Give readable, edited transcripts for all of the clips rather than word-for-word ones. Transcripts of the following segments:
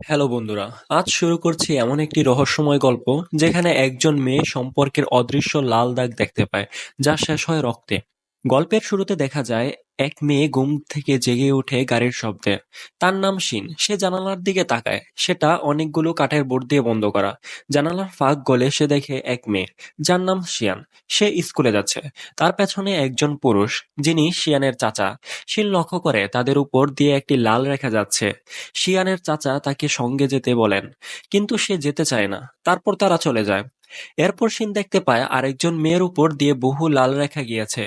Hello বন্ধুরা, আজ শুরু করছি এমন একটি রহস্যময় গল্প যেখানে একজন মেয়ে সম্পর্কের অদৃশ্য লাল দাগ দেখতে পায়, যা শেষ হয় রক্তে। গল্পের শুরুতে দেখা যায় এক মেয়ে ঘুম থেকে জেগে ওঠে গাড়ির শব্দে। তার নাম শিন। সে জানালার দিকে তাকায়, সেটা অনেকগুলো কাঠের বোর্ড দিয়ে বন্ধ করা। জানালার ফাঁক গলে সে দেখে এক মেয়ে, যার নাম শিয়ান। সে স্কুলে যাচ্ছে। তার পেছনে একজন পুরুষ, যিনি শিয়ানের চাচা। শিন লক্ষ্য করে তাদের উপর দিয়ে একটি লাল রেখা যাচ্ছে। শিয়ানের চাচা তাকে সঙ্গে যেতে বলেন, কিন্তু সে যেতে চায় না। তারপর তারা চলে যায়। এরপর শিন দেখতে পায় আরেকজন মেয়ের উপর দিয়ে বহু লাল রেখা গিয়েছে।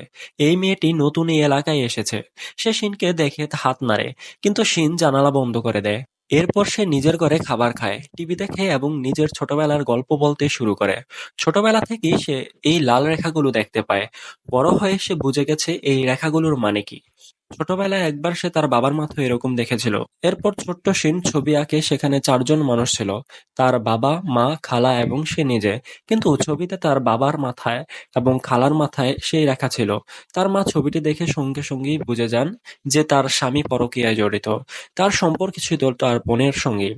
এই মেয়েটি নতুন এই এলাকায় এসেছে। সে শিনকে দেখে হাত নাড়ে, কিন্তু শিন জানালা বন্ধ করে দেয়। এরপর সে নিজের ঘরে খাবার খায়, টিভি দেখে এবং নিজের ছোটবেলার গল্প বলতে শুরু করে। ছোটবেলা থেকেই সে এই লাল রেখাগুলো দেখতে পায়। বড় হয়ে সে বুঝে গেছে এই রেখাগুলোর মানে কি। ছোটবেলায় একবার সে তার বাবার মাথায় এরকম দেখেছিল। এরপর ছোট্ট শিন ছবি আঁকে, সেখানে 4 জন মানুষ ছিল: তার বাবা, মা, খালা এবং সে নিজে। কিন্তু ছবিতে তার বাবার মাথায় এবং খালার মাথায় সেই রেখা ছিল। তার মা ছবিটি দেখে সঙ্গে সঙ্গেই বুঝে যান যে তার স্বামী পরকীয়ায় জড়িত। তার সম্পর্ক ছিল তার বোনের সঙ্গে।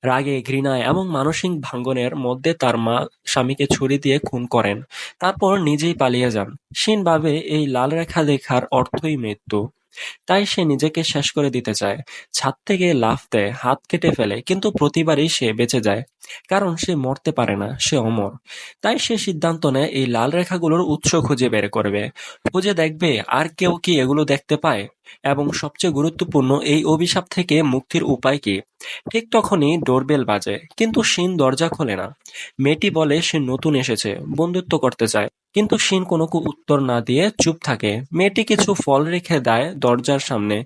রাগে, ঘৃণায় এবং মানসিক ভাঙ্গনের মধ্যে তার মা স্বামীকে ছুরি দিয়ে খুন করেন, তারপর নিজেই পালিয়ে যান। শিন ভাবে এই লাল রেখা দেখার অর্থই মৃত্যু। তাই সে নিজেকে শেষ করে দিতে চায়। ছাদ থেকে লাফ দেয়, হাত কেটে ফেলে, কিন্তু প্রতিবারই সে বেঁচে যায়। কারণ সে মরতে পারে না, সে অমর। তাই সে সিদ্ধান্ত নেয় এই লাল রেখাগুলোর উৎস খুঁজে বের করবে। খুঁজে দেখবে আর কেউ কি এগুলো দেখতে পায়, এবং সবচেয়ে গুরুত্বপূর্ণ, এই অভিশাপ থেকে মুক্তির উপায় কি। ঠিক তখনই ডোরবেল বাজে, কিন্তু শিন দরজা খোলে না। মেয়েটি বলে সে নতুন এসেছে, বন্ধুত্ব করতে চায়। কিন্তু শিন কোনো উত্তর না দিয়ে চুপ থাকে। মেয়েটি কিছু ফল রেখে দেয় দরজার সামনে।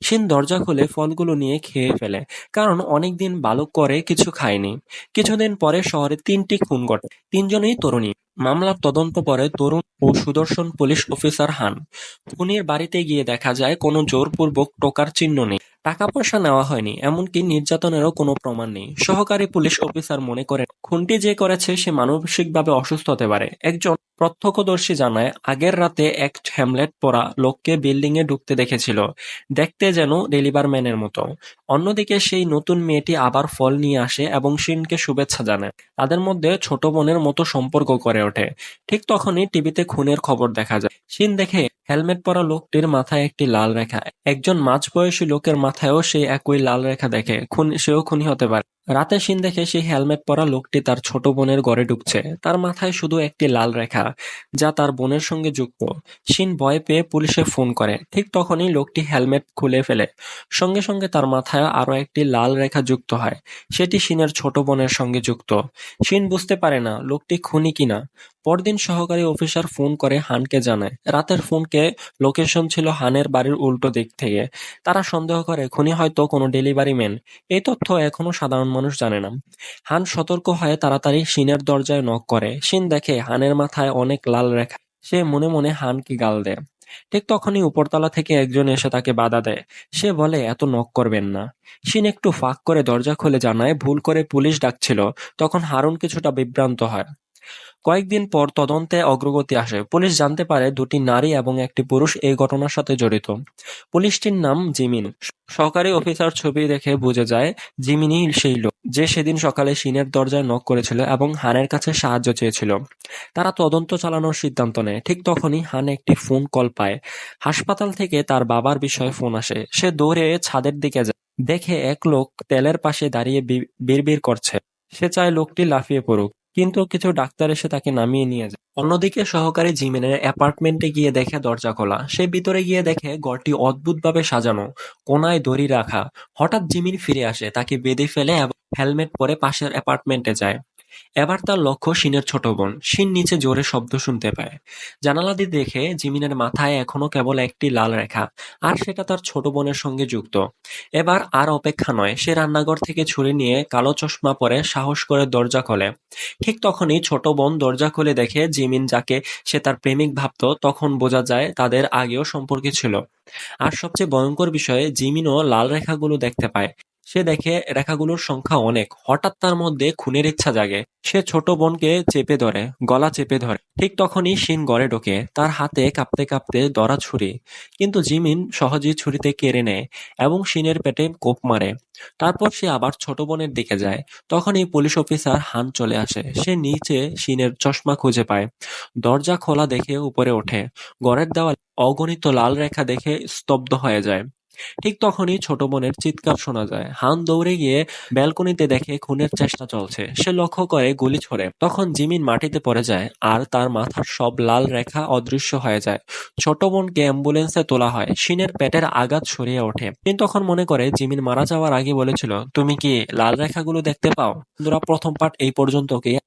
শিন দরজা খুলে ফলগুলো নিয়ে খেয়ে ফেলে, কারণ অনেকদিন ভালো করে কিছু খায়নি। কিছুদিন পরে শহরে 3টি খুন ঘটে, 3জনই তরুণী। মামলার তদন্ত করে তরুণ ও সুদর্শন পুলিশ অফিসার হান। খুনির বাড়িতে গিয়ে দেখা যায় কোনো জোরপূর্বক টোকার চিহ্ন নেই, টাকা পয়সা নেওয়া হয়নি, এমনকি নির্যাতনেরও কোনো প্রমাণ নেই। সহকারী পুলিশ অফিসার মনে করেন খুনটি যে করেছে সে মানসিকভাবে অসুস্থ হতে পারে। একজন প্রত্যক্ষদর্শী জানায় আগের রাতে এক হ্যামলেট পরা লোককে বিল্ডিং এ ঢুকতে দেখেছিল, দেখতে যেন ডেলিভারম্যানের মতো। অন্যদিকে সেই নতুন মেয়েটি আবার ফল নিয়ে আসে এবং শিনকে শুভেচ্ছা জানায়। তাদের মধ্যে ছোট বোনের মতো সম্পর্ক গড়ে ওঠে। ঠিক তখনই টিভিতে খুনের খবর দেখা যায়। শিন দেখে হেলমেট পরা লোকটির মাথায় একটি লাল রেখা। একজন মাঝবয়সী লোকের মাথায়ও সেই একই লাল রেখা দেখে। সেও খুনি হতে পারে। রাতে শিন দেখে সেই হেলমেট পরা লোকটি তার ছোট বোনের ঘরে ঢুকছে। তার মাথায় শুধু একটি লাল রেখা, যা তার বোনের সঙ্গে যুক্ত। শিন ভয় পেয়ে পুলিশে ফোন করে। ঠিক তখনই লোকটি হেলমেট খুলে ফেলে। সঙ্গে সঙ্গে তার মাথায় আরো একটি লাল রেখা যুক্ত হয়। সেটি শিনের ছোট বোনের সঙ্গে যুক্ত। শিন বুঝতে পারে না লোকটি খুনি কিনা। পরদিন সহকারী অফিসার ফোন করে হানকে জানায়। রাতের ফোনকে লোকেশন ছিল হানের বাড়ির উল্টো দিক থেকে। তারা সন্দেহ করে খুনি হয়তো কোনো ডেলিভারি ম্যান। এই তথ্য এখনো সাধারণ মানুষ জানে না। হান সতর্ক হয়ে তাড়াতাড়ি শিনের দরজায় নক করে। শিন দেখে হানের মাথায় অনেক লাল রেখা। সে মনে মনে হানকে গাল দেয়। ঠিক তখনই উপরতলা থেকে একজন এসে তাকে বাধা দেয়। সে বলে এত নক করবেন না। শিন একটু ফাঁক করে দরজা খুলে জানায় ভুল করে পুলিশ ডাকছিল। তখন হারুন কিছুটা বিভ্রান্ত হয়। কয়েকদিন পর তদন্তে অগ্রগতি আসে। পুলিশ জানতে পারে 2টি নারী এবং একটি পুরুষ এই ঘটনার সাথে জড়িত। পুলিশটির নাম জিমিন। সহকারী অফিসার ছবি দেখে বুঝে যায় জিমিনই সেই লোক যে সেদিন সকালে শিনের দরজায় নক করেছিল এবং হানের কাছে সাহায্য চেয়েছিল। তারা তদন্ত চালানোর সিদ্ধান্ত নেয়। ঠিক তখনই হান একটি ফোন কল পায়। হাসপাতাল থেকে তার বাবার বিষয়ে ফোন আসে। সে দৌড়ে ছাদের দিকে যায়, দেখে এক লোক তেলের পাশে দাঁড়িয়ে বিড়বিড় করছে। সে চায় লোকটি লাফিয়ে পড়ুক, কিন্তু কিছু ডাক্তার এসে তাকে নামিয়ে নিয়ে যায়। অন্যদিকে সহকারী জিমিনের অ্যাপার্টমেন্টে গিয়ে দেখে দরজা খোলা। সে ভিতরে গিয়ে দেখে ঘরটি অদ্ভুতভাবে সাজানো, কোনায় দড়ি রাখা। হঠাৎ জিমিন ফিরে আসে, তাকে বেঁধে ফেলে এবং হেলমেট পরে পাশের অ্যাপার্টমেন্টে যায়। এবার তার লক্ষ্য শিনের ছোট বোন। শিন নিচে জোরে শব্দ শুনতে পায়। জানালা দিয়ে দেখে জিমিনের মাথায় এখনো কেবল একটি লাল রেখা, আর সেটা তার ছোট বোনের সঙ্গে যুক্ত। এবার আর অপেক্ষা নয়, সে রান্নাঘর থেকে ছুরি নিয়ে কালো চশমা পরে সাহস করে দরজা খোলে। ঠিক তখনই ছোট বোন দরজা খুলে দেখে জিমিন, যাকে সে তার প্রেমিক ভাবত। তখন বোঝা যায় তাদের আগেও সম্পর্ক ছিল। আর সবচেয়ে ভয়ঙ্কর বিষয়ে, জিমিনও লাল রেখাগুলো দেখতে পায়। সে দেখে রেখাগুলোর সংখ্যা অনেক। হঠাৎ তার মধ্যে খুনের ইচ্ছা জাগে। সে ছোট বোনকে চেপে ধরে, গলা চেপে ধরে। ঠিক তখনই শিন ঘরে ঢোকে, তার হাতে কাঁপতে কাঁপতে ধরা ছুরি। কিন্তু জিমিন সহজেই ছুরিতে কেড়ে নেয় এবং শিনের পেটে কোপ মারে। তারপর সে আবার ছোট বোনের দিকে যায়। তখনই পুলিশ অফিসার হান চলে আসে। সে নিচে শিনের চশমা খুঁজে পায়। দরজা খোলা দেখে উপরে ওঠে। ঘরের দেওয়ালে অগণিত লাল রেখা দেখে স্তব্ধ হয়ে যায়। ঠিক তখনই ছোট বোনের চিৎকার শোনা যায়। হান দৌড়ে গিয়ে ব্যালকনিতে দেখে খুনের চেষ্টা চলছে। সে লক্ষ্য করে গুলি ছোড়ে। তখন জিমিন মাটিতে পড়ে যায় আর তার মাথার সব লাল রেখা অদৃশ্য হয়ে যায়। ছোট বোনকে অ্যাম্বুলেন্সে তোলা হয়। শিনের পেটের আঘাত সরিয়ে ওঠে। শিন তখন মনে করে জিমিন মারা যাওয়ার আগে বলেছিল, তুমি কি লাল রেখাগুলো দেখতে পাও? বন্ধুরা, প্রথম পার্ট এই পর্যন্তই।